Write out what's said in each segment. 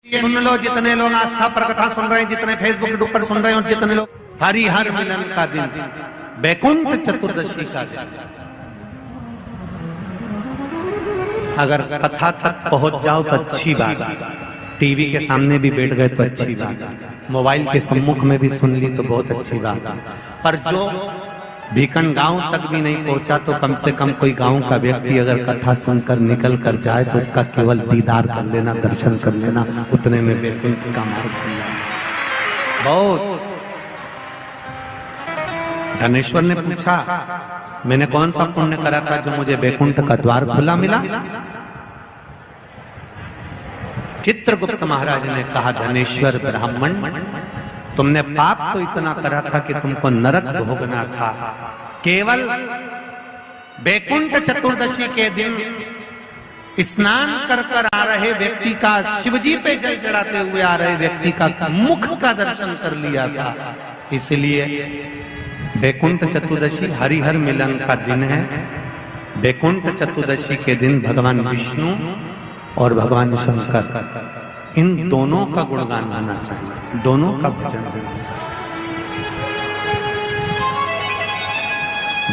सुन लो जितने लोग आस्था पर कथा सुन रहे हैं, जितने फेसबुक पर सुन रहे हैं, और जितने लोग हरिहर मिलन का दिन, बैकुंठ चतुर्दशी का दिन, अगर कथा तक पहुंच जाओ तो अच्छी बात, टीवी के सामने भी बैठ गए तो अच्छी बात, मोबाइल के सम्मुख में भी सुन ली तो बहुत अच्छी बात, पर जो भीकन गांव तक भी नहीं पहुंचा तो कम से कम कोई गांव का व्यक्ति अगर कथा सुनकर निकल कर जाए तो उसका केवल दीदार कर लेना, दर्शन कर लेना, उतने में बैकुंठ का मार्ग खुल जाए। बहुत धनेश्वर ने पूछा, मैंने कौन सा पुण्य करा था जो मुझे बैकुंठ का द्वार खुला मिला? चित्रगुप्त महाराज ने कहा, धनेश्वर ब्राह्मण, तुमने पाप तो इतना करा था कि तुमको नरक भोगना था। केवल बैकुंठ चतुर्दशी के दिन स्नान कर कर आ रहे व्यक्ति का, शिवजी पे जल चढ़ाते हुए आ रहे व्यक्ति का मुख का दर्शन कर लिया था। इसलिए बैकुंठ चतुर्दशी हरिहर मिलन का दिन है। बैकुंठ चतुर्दशी के दिन भगवान विष्णु और भगवान शंकर, इन दोनों का गुणगान गाना चाहिए, दोनों का भजन करना चाहिए,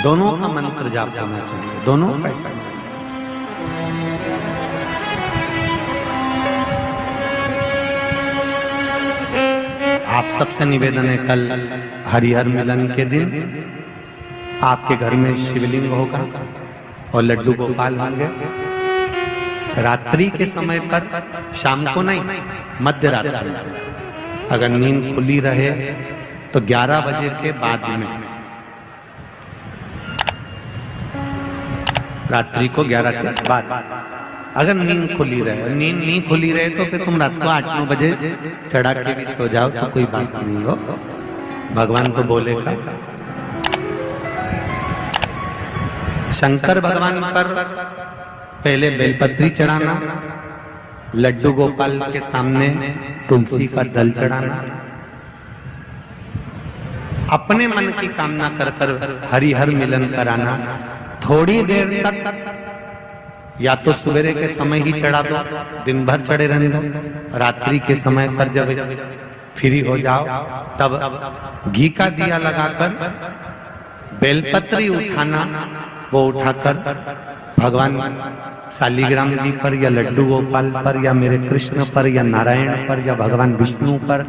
दोनों का मंत्र जाप करना चाहिए, दोनों का। आप सबसे निवेदन है, कल हरिहर मिलन के दिन आपके घर में शिवलिंग होगा और लड्डू गोपाल होंगे। रात्रि के समय पर, शाम को नहीं, मध्य रात्रि, अगर नींद खुली रहे तो 11 बजे के बाद में, रात्रि को 11 के बाद अगर नींद खुली रहे, नींद नहीं खुली रहे तो फिर तुम रात को 8-9 बजे चढ़ा के भी सो जाओ तो कोई बात नहीं हो, भगवान तो बोलेगा। शंकर भगवान पर पहले बेलपत्री चढ़ाना, लड्डू गोपाल के सामने तुलसी का दल चढ़ाना, अपने मन की कामना कर कर हरिहर मिलन कराना। थोड़ी देर तक या तो सवेरे के समय ही चढ़ा दो, दिन भर चढ़े रहने दो, रात्रि के समय पर जब फ्री हो जाओ तब घी का दिया लगाकर बेलपत्री उठाना, वो उठाकर भगवान शालिग्राम जी पर या लड्डू गोपाल पर या मेरे कृष्ण पर या नारायण पर या भगवान विष्णु पर,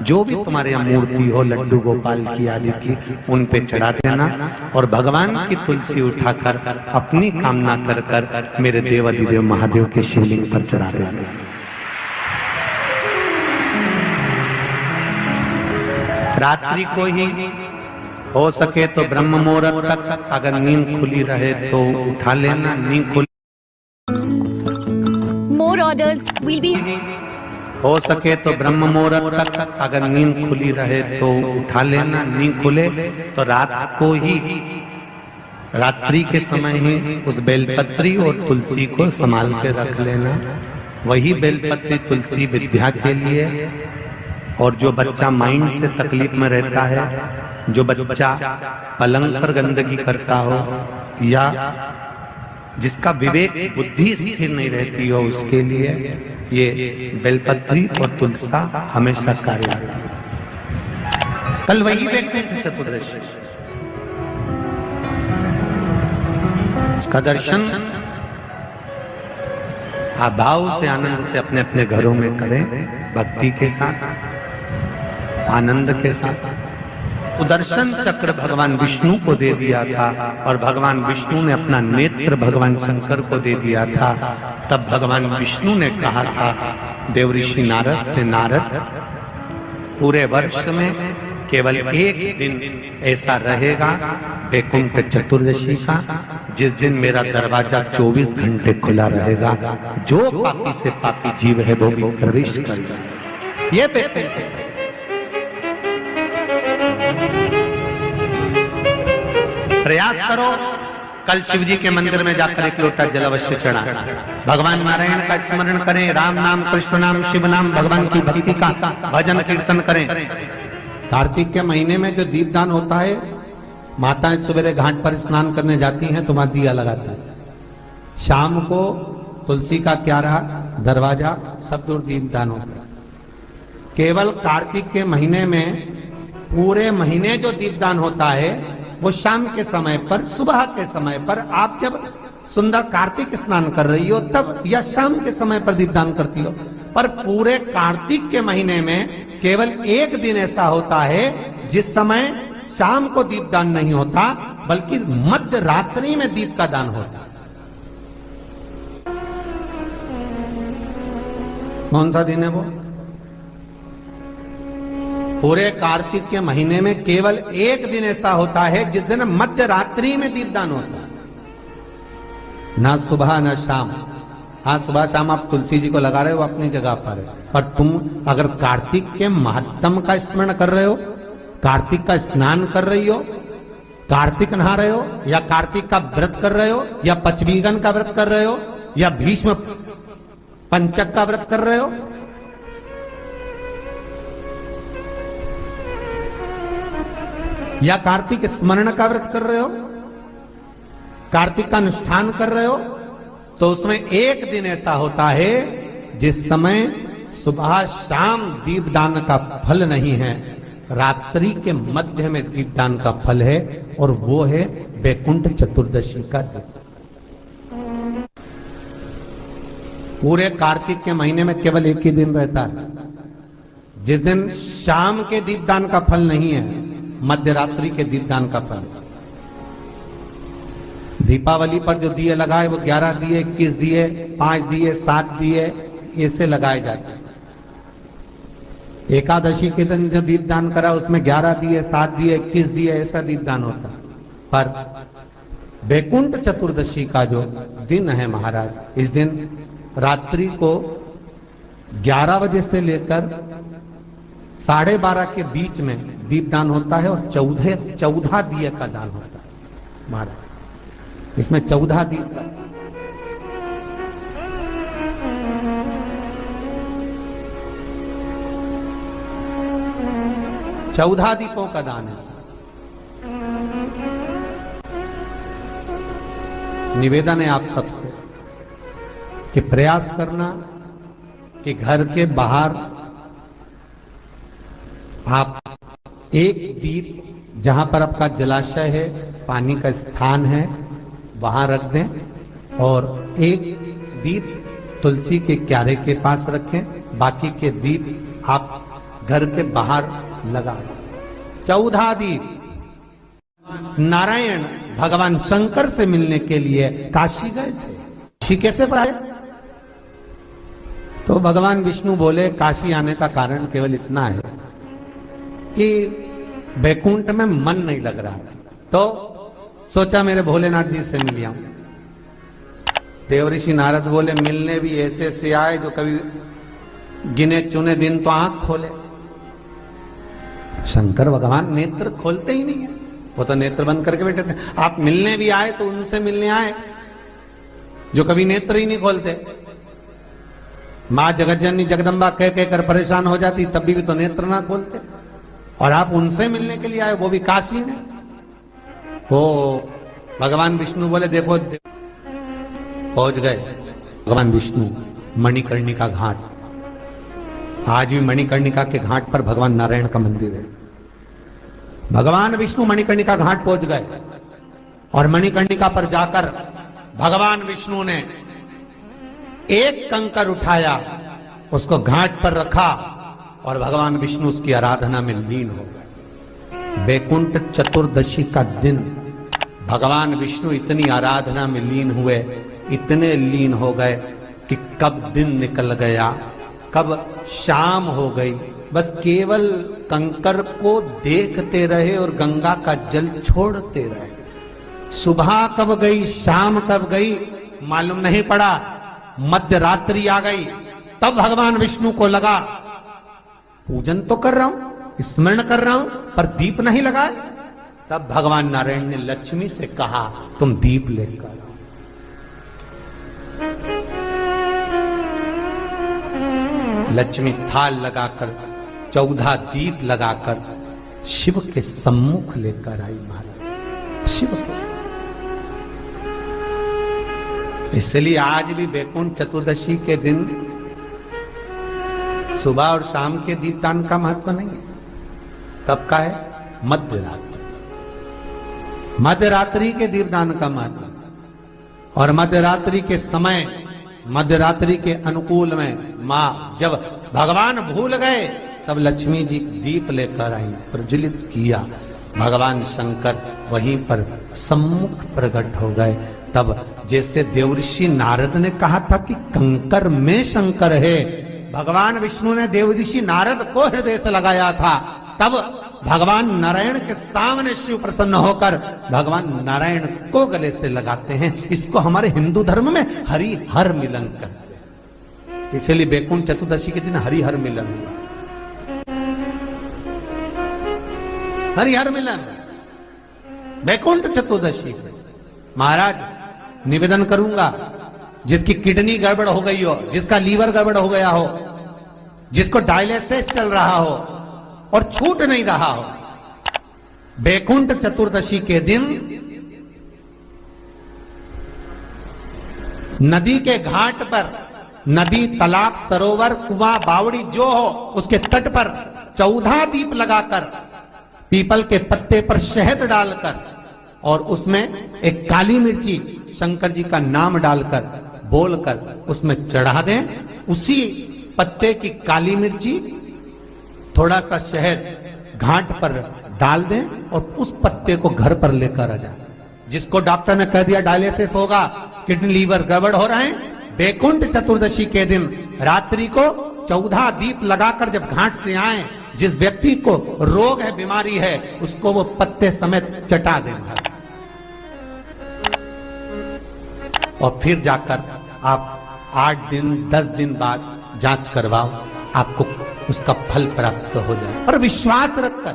जो भी तुम्हारे यहाँ मूर्ति हो लड्डू गोपाल की आदि की, उन पे चढ़ा देना और भगवान की तुलसी उठाकर अपनी कामना कर कर मेरे देव अधिदेव महादेव के शिवलिंग पर चढ़ा देना। रात्रि को ही हो सके तो ब्रह्म मुहूर्त तक, अगर नींद खुली रहे तो उठा लेना, नींद खुली More orders will be. हो सके तो ब्रह्म मुहूर्त तक, अगर नींद खुली रहे तो उठा लेना, नींद खुले तो रात को ही, रात्रि के समय ही उस बेलपत्री और तुलसी को संभाल के रख लेना। वही बेलपत्री तुलसी विद्या के लिए, और जो बच्चा माइंड से तकलीफ में रहता है, जो बच्चा पलंग पर गंदगी करता हो या जिसका विवेक बुद्धि स्थिर नहीं रहती हो, उसके लिए ये बेलपत्री और तुलसा हमेशा कार्य आती है। कल वही बैकुंठ चतुर्दशी, उसका दर्शन आप भाव से, आनंद से अपने अपने घरों में करें, भक्ति के साथ, आनंद के साथ। सुदर्शन चक्र भगवान विष्णु को दे दिया था और भगवान विष्णु ने अपना नेत्र भगवान शंकर को दे दिया था। तब भगवान विष्णु ने कहा था देव ऋषि नारद से, नारद, पूरे वर्ष में केवल एक दिन ऐसा रहेगा बैकुंठ चतुर्दशी का, जिस दिन मेरा दरवाजा 24 घंटे खुला रहेगा, जो पापी से पापी जीव है वो भी प्रवेश करेगा। ये बैकुंठ प्रयास करो, कल शिव जी के मंदिर में जाकर एक लोटा जल अवश्य चढ़ा, भगवान नारायण का स्मरण करें, राम नाम, कृष्ण नाम, शिव नाम, भगवान की भक्ति का भजन कीर्तन करें। कार्तिक के महीने में जो दीपदान होता है, माताएं सवेरे घाट पर स्नान करने जाती हैं तो वहां दिया लगाती है, शाम को तुलसी का क्यारा दरवाजा सब दूर दीपदान होता है। केवल कार्तिक के महीने में पूरे महीने जो दीपदान होता है वो शाम के समय पर, सुबह के समय पर, आप जब सुंदर कार्तिक स्नान कर रही हो तब, या शाम के समय पर दीपदान करती हो। पर पूरे कार्तिक के महीने में केवल एक दिन ऐसा होता है जिस समय शाम को दीपदान नहीं होता, बल्कि मध्य रात्रि में दीप का दान होता है। कौन सा दिन है वो? पूरे कार्तिक के महीने में केवल एक दिन ऐसा होता है जिस दिन मध्य रात्रि में दीपदान होता है, ना सुबह ना शाम। हाँ, सुबह शाम आप तुलसी जी को लगा रहे हो अपनी जगह पर तुम अगर कार्तिक के महात्म का स्मरण कर रहे हो, कार्तिक का स्नान कर रही हो, कार्तिक नहा रहे हो, या कार्तिक का व्रत कर रहे हो, या पचवीगन का व्रत कर रहे हो, या भीष्म पंचक का व्रत कर रहे हो, या कार्तिक स्मरण का व्रत कर रहे हो, कार्तिक का अनुष्ठान कर रहे हो, तो उसमें एक दिन ऐसा होता है जिस समय सुबह शाम दीपदान का फल नहीं है, रात्रि के मध्य में दीपदान का फल है, और वो है वैकुंठ चतुर्दशी का दिन। पूरे कार्तिक के महीने में केवल एक ही दिन रहता है जिस दिन शाम के दीपदान का फल नहीं है, मध्य रात्रि के दीपदान का फल है। दीपावली पर जो दिए लगाए वो 11 दिए, 21 दिए, 5 दिए, 7 दिए ऐसे लगाए जाते हैं। एकादशी के दिन जो दीपदान करा उसमें 11 दिए, 7 दिए, 21 दिए ऐसा दीपदान होता। पर वैकुंठ चतुर्दशी का जो दिन है महाराज, इस दिन रात्रि को 11 बजे से लेकर 12:30 के बीच में दीपदान होता है, और 14 दिए का दान होता है महाराज। इसमें 14 दीप, चौदह दीपों का दान है। निवेदन है आप सबसे कि प्रयास करना कि घर के बाहर आप एक दीप, जहां पर आपका जलाशय है, पानी का स्थान है, वहां रख दें, और एक दीप तुलसी के क्यारे के पास रखें, बाकी के दीप आप घर के बाहर लगा दें। 14 दीप। नारायण भगवान शंकर से मिलने के लिए काशी गए थे। काशी कैसे आए? तो भगवान विष्णु बोले काशी आने का कारण केवल इतना है कि वैकुंठ में मन नहीं लग रहा, तो सोचा मेरे भोलेनाथ जी से मिल आऊं। देवऋषि नारद बोले मिलने भी ऐसे से आए जो कभी गिने चुने दिन तो आंख खोले। शंकर भगवान नेत्र खोलते ही नहीं है, वो तो नेत्र बंद करके बैठे थे। आप मिलने भी आए तो उनसे मिलने आए जो कभी नेत्र ही नहीं खोलते। मां जगतजननी जगदम्बा कह कहकर परेशान हो जाती, तब भी तो नेत्र ना खोलते, और आप उनसे मिलने के लिए आए, वो भी काशी में। वो भगवान विष्णु बोले देखो, पहुंच गए भगवान विष्णु मणिकर्णिका घाट। आज भी मणिकर्णिका के घाट पर भगवान नारायण का मंदिर है। भगवान विष्णु मणिकर्णिका घाट पहुंच गए, और मणिकर्णिका पर जाकर भगवान विष्णु ने एक कंकर उठाया, उसको घाट पर रखा, और भगवान विष्णु उसकी आराधना में लीन हो गए। वैकुंठ चतुर्दशी का दिन भगवान विष्णु इतनी आराधना में लीन हुए, इतने लीन हो गए कि कब दिन निकल गया, कब शाम हो गई, बस केवल कंकर को देखते रहे और गंगा का जल छोड़ते रहे। सुबह कब गई, शाम कब गई, मालूम नहीं पड़ा। मध्य रात्रि आ गई, तब भगवान विष्णु को लगा पूजन तो कर रहा हूं, स्मरण कर रहा हूं, पर दीप नहीं लगाए। तब भगवान नारायण ने लक्ष्मी से कहा तुम दीप लेकर आओ। लक्ष्मी थाल लगाकर 14 दीप लगाकर शिव के सम्मुख लेकर आई महाराज। शिव के इसलिए आज भी वैकुंठ चतुर्दशी के दिन सुबह और शाम के दीपदान का महत्व नहीं है। कब का है? मध्यरात्रि। मध्यरात्रि के दीपदान का महत्व। और मध्यरात्रि के समय, मध्यरात्रि के अनुकूल में मां जब भगवान भूल गए तब लक्ष्मी जी दीप लेकर आई, प्रज्वलित किया। भगवान शंकर वहीं पर सम्मुख प्रकट हो गए। तब जैसे देवऋषि नारद ने कहा था कि कंकर में शंकर है, भगवान विष्णु ने देवऋषि नारद को हृदय से लगाया था। तब भगवान नारायण के सामने शिव प्रसन्न होकर भगवान नारायण को गले से लगाते हैं। इसको हमारे हिंदू धर्म में हरिहर मिलन कहते हैं। इसलिए वैकुंठ चतुर्दशी के दिन हरिहर मिलन हुआ। हरिहर मिलन वैकुंठ चतुर्दशी। महाराज निवेदन करूंगा, जिसकी किडनी गड़बड़ हो गई हो, जिसका लीवर गड़बड़ हो गया हो, जिसको डायलिसिस चल रहा हो और छूट नहीं रहा हो, वैकुंठ चतुर्दशी के दिन नदी के घाट पर, नदी, तालाब, सरोवर, कुआं, बावड़ी जो हो, उसके तट पर 14 दीप लगाकर, पीपल के पत्ते पर शहद डालकर और उसमें एक काली मिर्ची शंकर जी का नाम डालकर बोलकर उसमें चढ़ा दें। उसी पत्ते की काली मिर्ची, थोड़ा सा शहद घाट पर डाल दें और उस पत्ते को घर पर लेकर आ जाए। जिसको डॉक्टर ने कह दिया डायलिसिस होगा, किडनी लीवर गड़बड़ हो रहे हैं, वैकुंठ चतुर्दशी के दिन रात्रि को 14 दीप लगाकर जब घाट से आए, जिस व्यक्ति को रोग है, बीमारी है, उसको वो पत्ते समेत चटा देना और फिर जाकर आप 8 दिन 10 दिन बाद जांच करवाओ, आपको उसका फल प्राप्त हो जाए। पर विश्वास रखकर,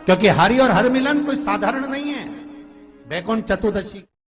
क्योंकि हरि और हर मिलन कोई साधारण नहीं है। वैकुंठ चतुर्दशी